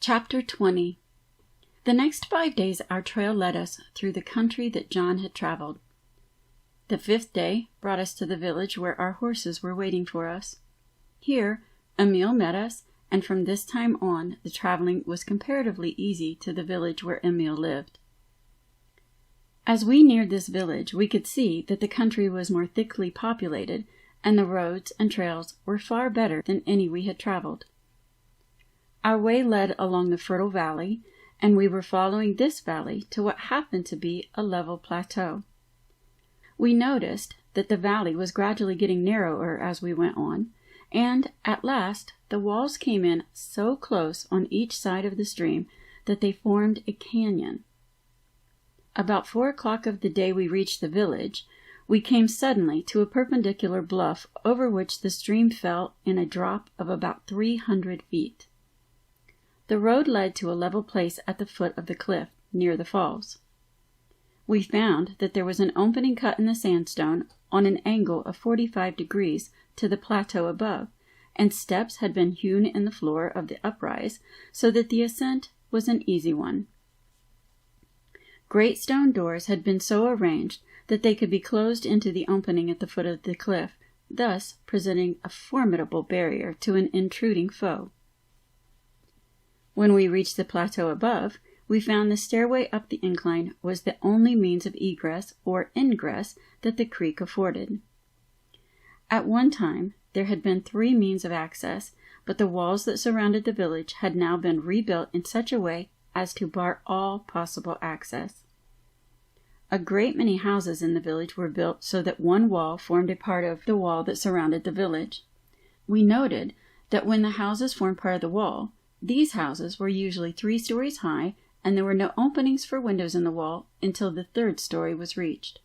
Chapter 20. The next 5 days our trail led us through the country that John had traveled. The 5th day brought us to the village where our horses were waiting for us. Here Emil met us, and from this time on the traveling was comparatively easy to the village where Emil lived. As we neared this village, we could see that the country was more thickly populated, and the roads and trails were far better than any we had traveled. Our way led along the fertile valley, and we were following this valley to what happened to be a level plateau. We noticed that the valley was gradually getting narrower as we went on, and at last the walls came in so close on each side of the stream that they formed a canyon. About 4 o'clock of the day we reached the village, we came suddenly to a perpendicular bluff over which the stream fell in a drop of about 300 feet. The road led to a level place at the foot of the cliff, near the falls. We found that there was an opening cut in the sandstone on an angle of 45 degrees to the plateau above, and steps had been hewn in the floor of the uprise so that the ascent was an easy one. Great stone doors had been so arranged that they could be closed into the opening at the foot of the cliff, thus presenting a formidable barrier to an intruding foe. When we reached the plateau above, we found the stairway up the incline was the only means of egress or ingress that the creek afforded. At one time, there had been 3 means of access, but the walls that surrounded the village had now been rebuilt in such a way as to bar all possible access. A great many houses in the village were built so that one wall formed a part of the wall that surrounded the village. We noted that when the houses formed part of the wall, these houses were usually 3 stories high, and there were no openings for windows in the wall until the 3rd story was reached.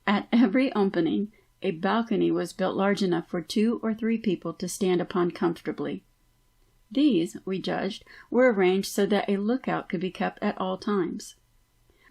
At every opening, a balcony was built large enough for 2 or 3 people to stand upon comfortably. These, we judged, were arranged so that a lookout could be kept at all times.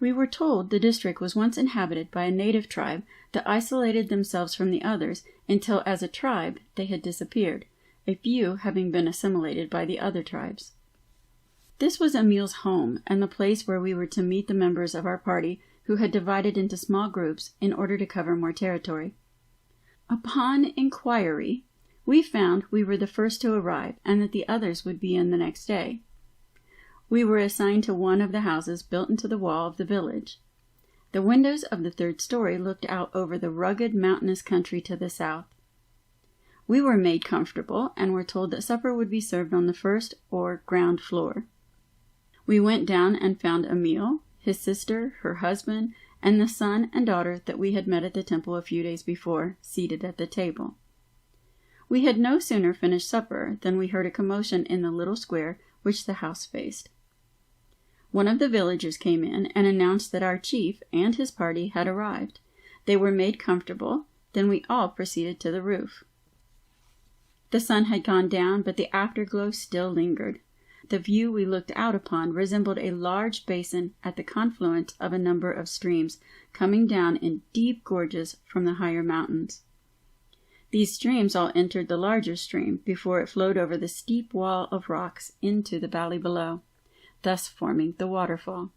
We were told the district was once inhabited by a native tribe that isolated themselves from the others until, as a tribe, they had disappeared, a few having been assimilated by the other tribes. This was Emil's home and the place where we were to meet the members of our party who had divided into small groups in order to cover more territory. Upon inquiry, we found we were the first to arrive and that the others would be in the next day. We were assigned to one of the houses built into the wall of the village. The windows of the 3rd story looked out over the rugged mountainous country to the south. We were made comfortable and were told that supper would be served on the 1st or ground floor. We went down and found Emil, his sister, her husband, and the son and daughter that we had met at the temple a few days before, seated at the table. We had no sooner finished supper than we heard a commotion in the little square which the house faced. One of the villagers came in and announced that our chief and his party had arrived. They were made comfortable, then we all proceeded to the roof. The sun had gone down, but the afterglow still lingered. The view we looked out upon resembled a large basin at the confluence of a number of streams coming down in deep gorges from the higher mountains. These streams all entered the larger stream before it flowed over the steep wall of rocks into the valley below, thus forming the waterfall.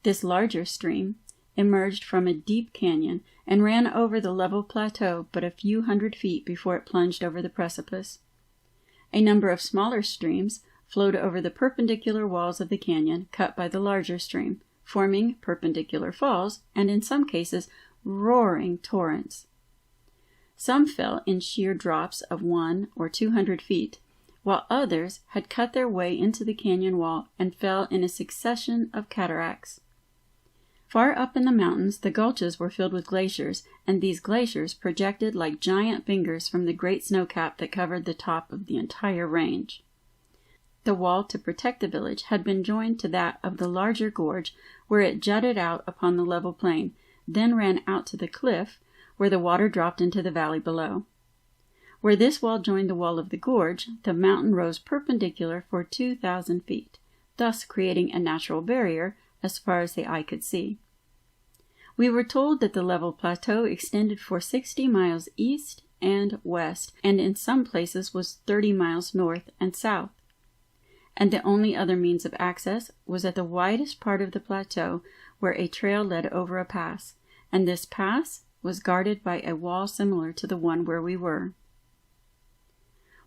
This larger stream emerged from a deep canyon and ran over the level plateau but a few 100 feet before it plunged over the precipice. A number of smaller streams flowed over the perpendicular walls of the canyon cut by the larger stream, forming perpendicular falls and in some cases roaring torrents. Some fell in sheer drops of 100 or 200 feet, while others had cut their way into the canyon wall and fell in a succession of cataracts. Far up in the mountains, the gulches were filled with glaciers, and these glaciers projected like giant fingers from the great snowcap that covered the top of the entire range. The wall to protect the village had been joined to that of the larger gorge, where it jutted out upon the level plain, then ran out to the cliff, where the water dropped into the valley below. Where this wall joined the wall of the gorge, the mountain rose perpendicular for 2,000 feet, thus creating a natural barrier as far as the eye could see. We were told that the level plateau extended for 60 miles east and west, and in some places was 30 miles north and south. and the only other means of access was at the widest part of the plateau where a trail led over a pass, and this pass was guarded by a wall similar to the one where we were.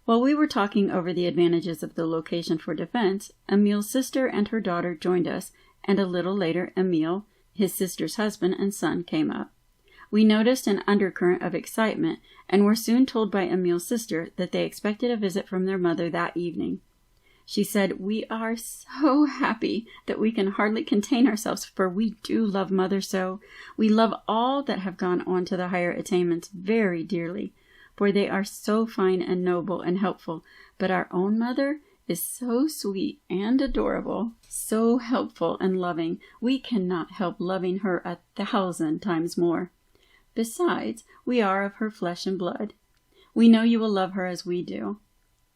While we were talking over the advantages of the location for defense, Emil's sister and her daughter joined us, and a little later Emil, his sister's husband, and son came up. We noticed an undercurrent of excitement, and were soon told by Emil's sister that they expected a visit from their mother that evening. She said, "We are so happy that we can hardly contain ourselves, for we do love Mother so. We love all that have gone on to the higher attainments very dearly, for they are so fine and noble and helpful. But our own mother is so sweet and adorable, so helpful and loving, we cannot help loving her 1,000 times more. Besides, we are of her flesh and blood. We know you will love her as we do."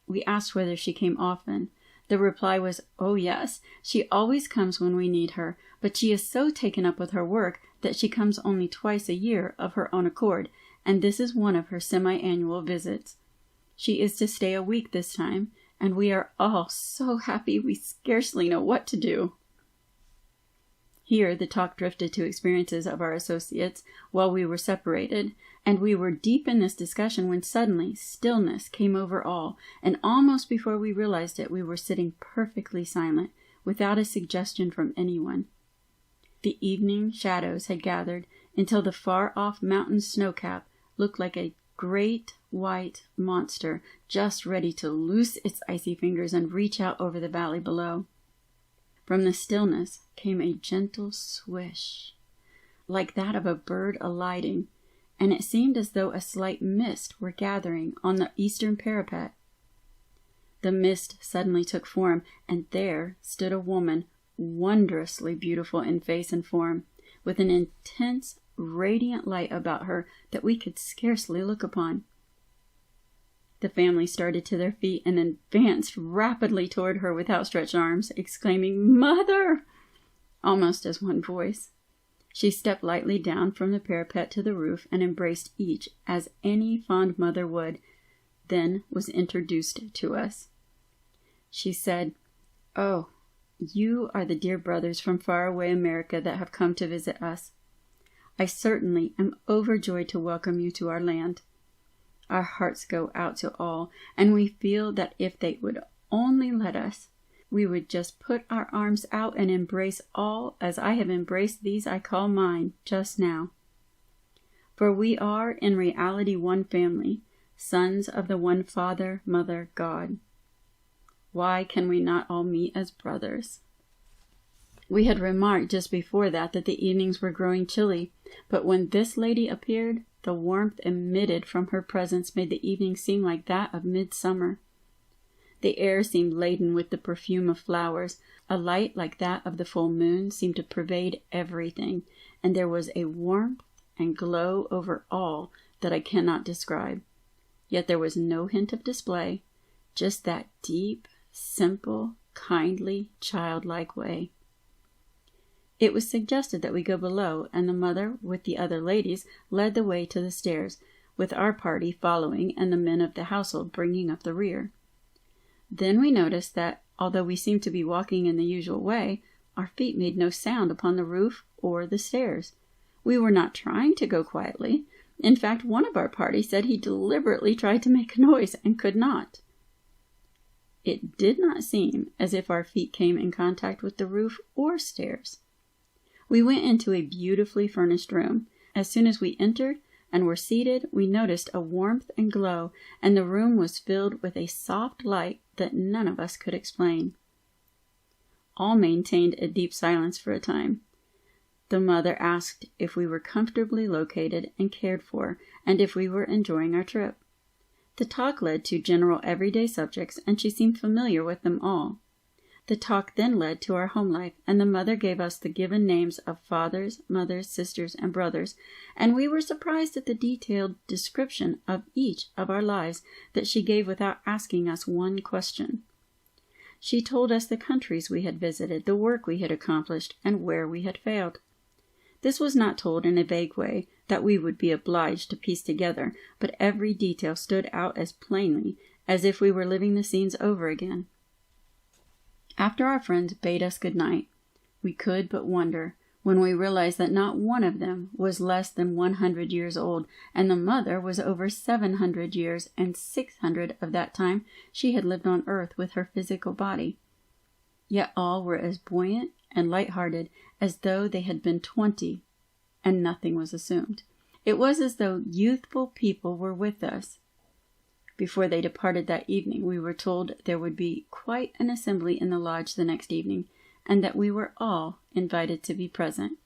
We asked whether she came often. The reply was, "Oh yes, she always comes when we need her, but she is so taken up with her work that she comes only twice a year of her own accord, and this is one of her semi-annual visits. She is to stay a week this time, and we are all so happy we scarcely know what to do." Here the talk drifted to experiences of our associates while we were separated, and we were deep in this discussion when suddenly stillness came over all, and almost before we realized it, we were sitting perfectly silent, without a suggestion from anyone. The evening shadows had gathered until the far-off mountain snow-cap looked like a great white monster just ready to loose its icy fingers and reach out over the valley below. From the stillness came a gentle swish, like that of a bird alighting, and it seemed as though a slight mist were gathering on the eastern parapet. The mist suddenly took form, and there stood a woman, wondrously beautiful in face and form, with an intense, radiant light about her that we could scarcely look upon. The family started to their feet and advanced rapidly toward her with outstretched arms, exclaiming, "Mother!" almost as one voice. She stepped lightly down from the parapet to the roof and embraced each as any fond mother would, then was introduced to us. She said, "Oh, you are the dear brothers from far-away America that have come to visit us. I certainly am overjoyed to welcome you to our land. Our hearts go out to all, and we feel that if they would only let us, we would just put our arms out and embrace all as I have embraced these I call mine just now. For we are in reality one family, sons of the one Father, Mother, God. Why can we not all meet as brothers?" We had remarked just before that the evenings were growing chilly, but when this lady appeared, the warmth emitted from her presence made the evening seem like that of midsummer. The air seemed laden with the perfume of flowers. A light like that of the full moon seemed to pervade everything, and there was a warmth and glow over all that I cannot describe. Yet there was no hint of display, just that deep, simple, kindly, childlike way. It was suggested that we go below, and the mother, with the other ladies, led the way to the stairs, with our party following and the men of the household bringing up the rear. Then we noticed that, although we seemed to be walking in the usual way, our feet made no sound upon the roof or the stairs. We were not trying to go quietly. In fact, one of our party said he deliberately tried to make a noise and could not. It did not seem as if our feet came in contact with the roof or stairs. We went into a beautifully furnished room. As soon as we entered and were seated, we noticed a warmth and glow, and the room was filled with a soft light that none of us could explain. All maintained a deep silence for a time. The mother asked if we were comfortably located and cared for, and if we were enjoying our trip. The talk led to general everyday subjects, and she seemed familiar with them all. The talk then led to our home life, and the mother gave us the given names of fathers, mothers, sisters, and brothers, and we were surprised at the detailed description of each of our lives that she gave without asking us one question. She told us the countries we had visited, the work we had accomplished, and where we had failed. This was not told in a vague way that we would be obliged to piece together, but every detail stood out as plainly as if we were living the scenes over again. After our friends bade us good night, we could but wonder when we realized that not one of them was less than 100 years old, and the mother was over 700 years, and 600 of that time she had lived on earth with her physical body. Yet all were as buoyant and light-hearted as though they had been 20, and nothing was assumed. It was as though youthful people were with us. Before they departed that evening, we were told there would be quite an assembly in the lodge the next evening, and that we were all invited to be present.